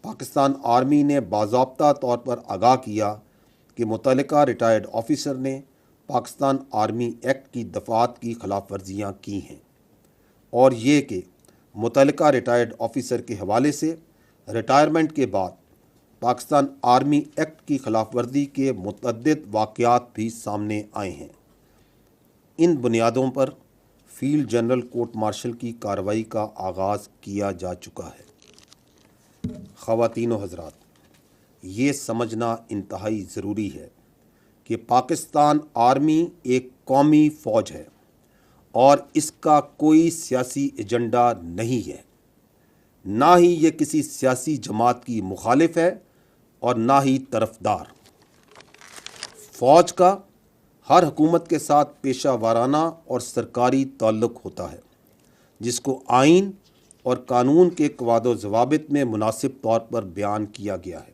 Pakistan army نے باضابطہ طور پر آگاہ کیا کہ متعلقہ ریٹائرڈ آفیسر نے پاکستان آرمی ایکٹ کی دفعات کی خلاف ورزیاں کی ہیں، اور یہ کہ متعلقہ ریٹائرڈ آفیسر کے حوالے سے ریٹائرمنٹ کے بعد پاکستان آرمی ایکٹ کی خلاف ورزی کے متعدد واقعات بھی سامنے آئے ہیں۔ ان بنیادوں پر فیلڈ جنرل کورٹ مارشل کی کارروائی کا آغاز کیا جا چکا ہے۔ خواتین و حضرات، یہ سمجھنا انتہائی ضروری ہے کہ پاکستان آرمی ایک قومی فوج ہے اور اس کا کوئی سیاسی ایجنڈا نہیں ہے، نہ ہی یہ کسی سیاسی جماعت کی مخالف ہے اور نہ ہی طرفدار۔ فوج کا ہر حکومت کے ساتھ پیشہ وارانہ اور سرکاری تعلق ہوتا ہے، جس کو آئین اور قانون کے قواعد و ضوابط میں مناسب طور پر بیان کیا گیا ہے۔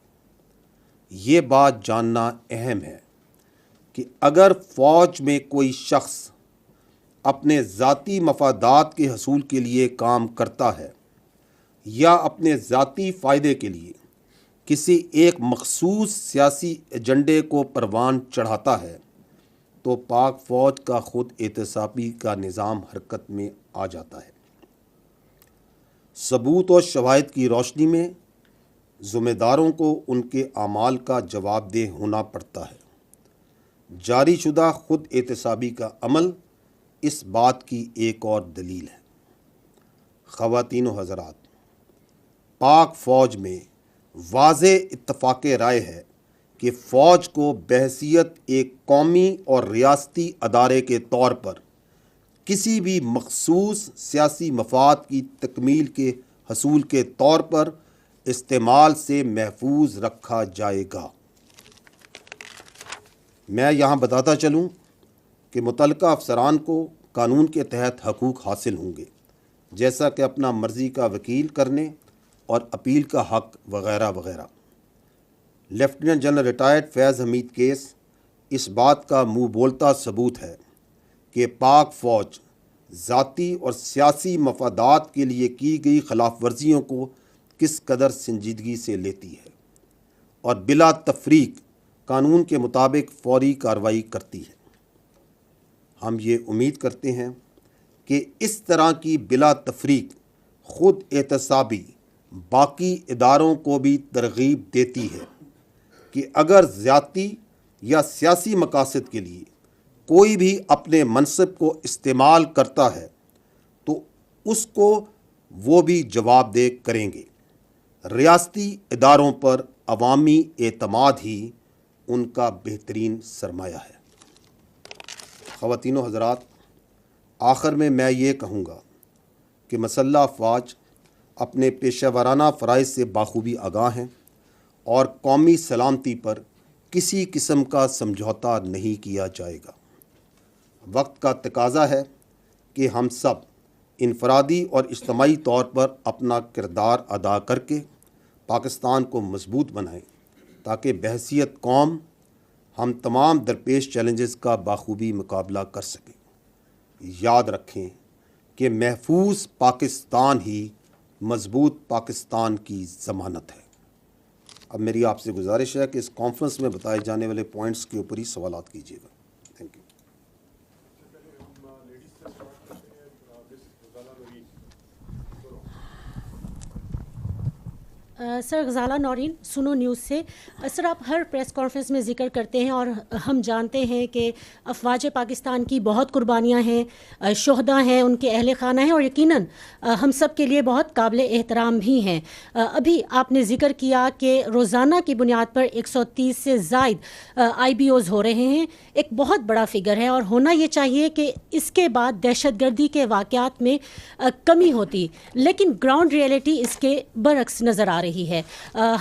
یہ بات جاننا اہم ہے کہ اگر فوج میں کوئی شخص اپنے ذاتی مفادات کے حصول کے لیے کام کرتا ہے یا اپنے ذاتی فائدے کے لیے کسی ایک مخصوص سیاسی ایجنڈے کو پروان چڑھاتا ہے تو پاک فوج کا خود احتسابی کا نظام حرکت میں آ جاتا ہے۔ ثبوت اور شواہد کی روشنی میں ذمہ داروں کو ان کے اعمال کا جواب دہ ہونا پڑتا ہے۔ جاری شدہ خود احتسابی کا عمل اس بات کی ایک اور دلیل ہے۔ خواتین و حضرات، پاک فوج میں واضح اتفاق رائے ہے کہ فوج کو بحیثیت ایک قومی اور ریاستی ادارے کے طور پر کسی بھی مخصوص سیاسی مفاد کی تکمیل کے حصول کے طور پر استعمال سے محفوظ رکھا جائے گا۔ میں یہاں بتاتا چلوں کہ متعلقہ افسران کو قانون کے تحت حقوق حاصل ہوں گے، جیسا کہ اپنا مرضی کا وکیل کرنے اور اپیل کا حق وغیرہ وغیرہ۔ لیفٹیننٹ جنرل ریٹائرڈ فیض حمید کیس اس بات کا منہ بولتا ثبوت ہے کہ پاک فوج ذاتی اور سیاسی مفادات کے لیے کی گئی خلاف ورزیوں کو کس قدر سنجیدگی سے لیتی ہے اور بلا تفریق قانون کے مطابق فوری کارروائی کرتی ہے۔ ہم یہ امید کرتے ہیں کہ اس طرح کی بلا تفریق خود احتسابی باقی اداروں کو بھی ترغیب دیتی ہے کہ اگر ذاتی یا سیاسی مقاصد کے لیے کوئی بھی اپنے منصب کو استعمال کرتا ہے تو اس کو وہ بھی جواب دہ کریں گے۔ ریاستی اداروں پر عوامی اعتماد ہی ان کا بہترین سرمایہ ہے۔ خواتین و حضرات، آخر میں یہ کہوں گا کہ مسلح افواج اپنے پیشہ ورانہ فرائض سے بخوبی آگاہ ہیں اور قومی سلامتی پر کسی قسم کا سمجھوتا نہیں کیا جائے گا۔ وقت کا تقاضا ہے کہ ہم سب انفرادی اور اجتماعی طور پر اپنا کردار ادا کر کے پاکستان کو مضبوط بنائیں تاکہ بحیثیت قوم ہم تمام درپیش چیلنجز کا بخوبی مقابلہ کر سکیں۔ یاد رکھیں کہ محفوظ پاکستان ہی مضبوط پاکستان کی ضمانت ہے۔ اب میری آپ سے گزارش ہے کہ اس کانفرنس میں بتائے جانے والے پوائنٹس کے اوپر ہی سوالات کیجیے گا۔ Thank you. Sir, Ghazala Noreen, Suno news سے۔ سر، آپ ہر پریس کانفرنس میں ذکر کرتے ہیں اور ہم جانتے ہیں کہ افواج پاکستان کی بہت قربانیاں ہیں، شہداء ہیں، ان کے اہل خانہ ہیں، اور یقیناً ہم سب کے لیے بہت قابل احترام بھی ہیں۔ ابھی آپ نے ذکر کیا کہ روزانہ کی بنیاد پر 130 سے زائد IBOs ہو رہے ہیں، ایک بہت بڑا فگر ہے، اور ہونا یہ چاہیے کہ اس کے بعد دہشت گردی کے واقعات میں کمی ہوتی، لیکن گراؤنڈ ریئلٹی اس کے برعکس نظر آ رہی ہے۔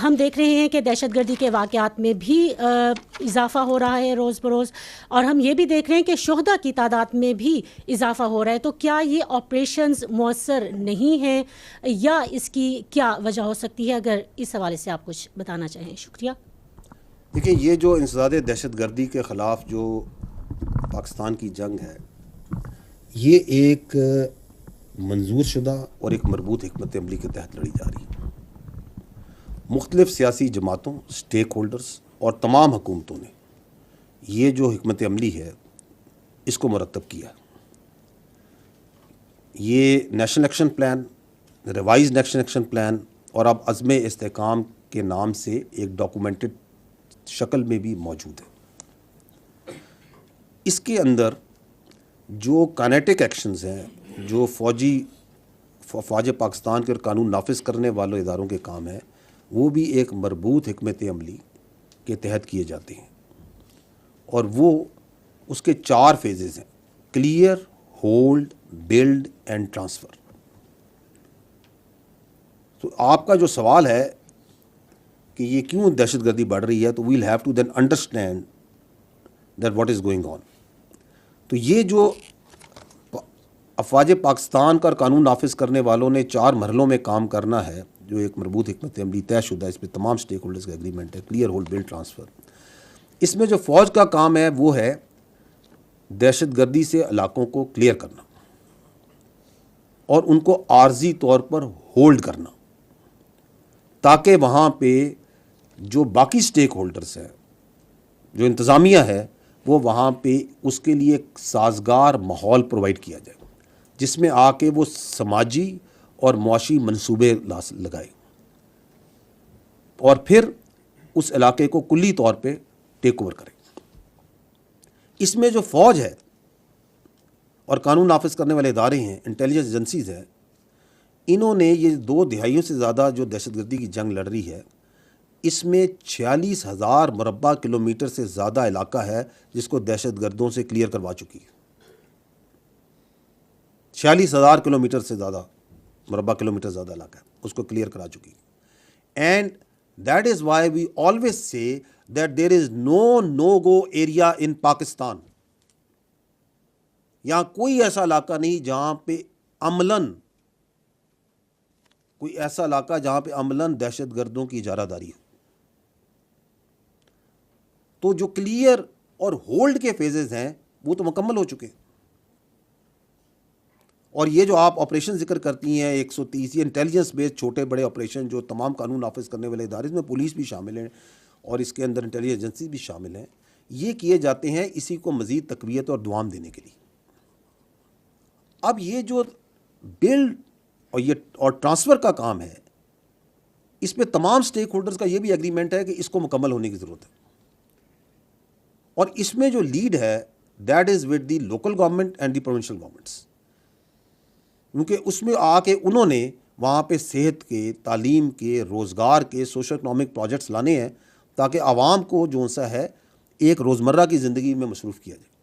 ہم دیکھ رہے ہیں کہ دہشت گردی کے واقعات میں بھی اضافہ ہو رہا ہے روز بروز، اور ہم یہ بھی دیکھ رہے ہیں کہ شہداء کی تعداد میں بھی اضافہ ہو رہا ہے۔ تو کیا یہ آپریشنز مؤثر نہیں ہیں یا اس کی کیا وجہ ہو سکتی ہے؟ اگر اس حوالے سے آپ کچھ بتانا چاہیں۔ شکریہ۔ دیکھیں، یہ جو انسداد دہشت گردی کے خلاف جو پاکستان کی جنگ ہے، یہ ایک منظور شدہ اور ایک مربوط حکمت عملی کے تحت لڑی جا رہی ہے، مختلف سیاسی جماعتوں، اسٹیک ہولڈرز اور تمام حکومتوں نے یہ جو حکمت عملی ہے اس کو مرتب کیا. یہ national action plan, revise national action plan اور اب عزم استحکام کے نام سے ایک ڈاکومنٹڈ شکل میں بھی موجود ہے. اس کے اندر جو کائنیٹک ایکشنز ہیں، جو فوج پاکستان کے اور قانون نافذ کرنے والوں اداروں کے کام ہیں، وہ بھی ایک مربوط حکمت عملی کے تحت کیے جاتے ہیں. اور وہ اس کے 4 فیزز ہیں: clear, hold, build and transfer. تو آپ کا جو سوال ہے کہ یہ کیوں دہشت گردی بڑھ رہی ہے، تو we'll have to then understand that what is going on. تو یہ جو افواج پاکستان کا قانون نافذ کرنے والوں نے 4 مرحلوں میں کام کرنا ہے، جو ایک مربوط حکمت عملی طے شدہ ہے، اس پہ تمام اسٹیک ہولڈرز کا ایگریمنٹ ہے: کلیئر، ہولڈ، بلڈ، ٹرانسفر. اس میں جو فوج کا کام ہے وہ ہے دہشت گردی سے علاقوں کو کلیئر کرنا اور ان کو عارضی طور پر ہولڈ کرنا، تاکہ وہاں پہ جو باقی اسٹیک ہولڈرز ہیں، جو انتظامیہ ہے، وہ وہاں پہ اس کے لیے ایک سازگار ماحول پرووائڈ کیا جائے، جس میں آ کے وہ سماجی اور معاشی منصوبے لگائے اور پھر اس علاقے کو کلی طور پہ ٹیک اوور کرے. اس میں جو فوج ہے اور قانون نافذ کرنے والے ادارے ہیں، انٹیلیجنس ایجنسیز ہیں، انہوں نے یہ 2 دہائیوں سے زیادہ جو دہشت گردی کی جنگ لڑ رہی ہے، اس میں 46,000 مربع کلومیٹر سے زیادہ علاقہ ہے جس کو دہشت گردوں سے کلیئر کروا چکی ہے. 46,000 کلومیٹر سے زیادہ مربع کلومیٹر زیادہ علاقہ ہے، اس کو کلیئر کرا چکی ہے. And that is why we always say that there is no go area in Pakistan. یہاں کوئی ایسا علاقہ نہیں جہاں پہ عملاً دہشت گردوں کی اجارہ داری ہو. تو جو کلیئر اور ہولڈ کے فیزز ہیں وہ تو مکمل ہو چکے ہیں. اور یہ جو آپ آپریشن ذکر کرتی ہیں 130، یہ انٹیلیجنس بیسڈ چھوٹے بڑے آپریشن جو تمام قانون نافذ کرنے والے ادارے، اس میں پولیس بھی شامل ہیں اور اس کے اندر انٹیلیجنس ایجنسی بھی شامل ہیں، یہ کیے جاتے ہیں اسی کو مزید تقویت اور دوام دینے کے لیے. اب یہ جو بلڈ اور ٹرانسفر کا کام ہے، اس میں تمام اسٹیک ہولڈرز کا یہ بھی ایگریمنٹ ہے کہ اس کو مکمل ہونے کی ضرورت ہے. اور اس میں جو لیڈ ہے that is with the local government and the provincial governments, کیونکہ اس میں آ کے انہوں نے وہاں پہ صحت کے، تعلیم کے، روزگار کے، سوشل اکنامک پروجیکٹس لانے ہیں تاکہ عوام کو جو سا ہے ایک روزمرہ کی زندگی میں مصروف کیا جائے.